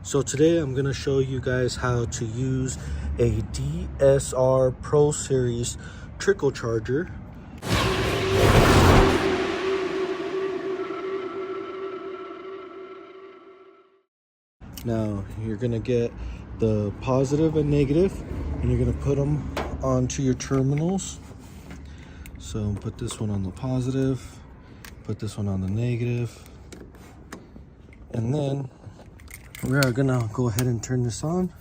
So today I'm going to show you guys how to use a DSR Pro Series trickle charger. Now you're going to get the positive and negative, and you're going to put them onto your terminals. So put this one on the positive, put this one on the negative, and then we are gonna go ahead and turn this on.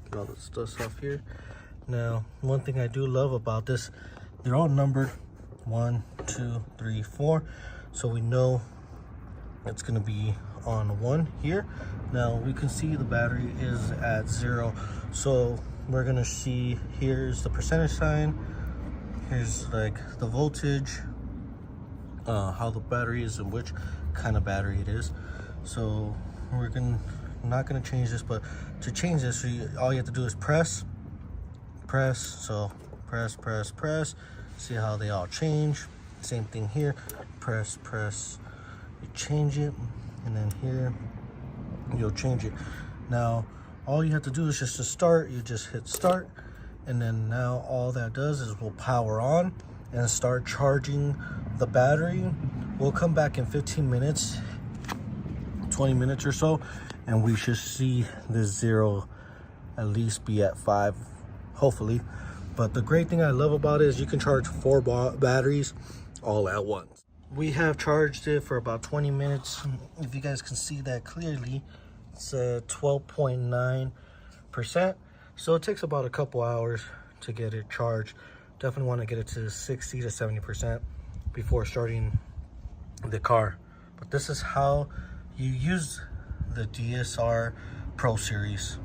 Get all the stuff off here. Now, one thing I do love about this, they're all numbered 1, 2, 3, 4, so we know it's gonna be on 1 here. Now we can see the battery is at 0, so we're gonna see here's the percentage sign, here's like the voltage, how the battery is and which kind of battery it is. So we're not gonna change this, but to change this, all you have to do is press. So press. See how they all change. Same thing here. Press. You change it, and then here you'll change it. Now all you have to do is just to start. You just hit start, and then now all that does is will power on and start charging the battery. We'll come back in 15 minutes, 20 minutes or so, and we should see this 0 at least be at 5, hopefully. But the great thing I love about it is you can charge 4 batteries all at once. We have charged it for about 20 minutes. If you guys can see that clearly, it's 12.9%. So it takes about a couple hours to get it charged. Definitely want to get it to 60 to 70% before starting the car. But this is how you use the DSR Pro Series.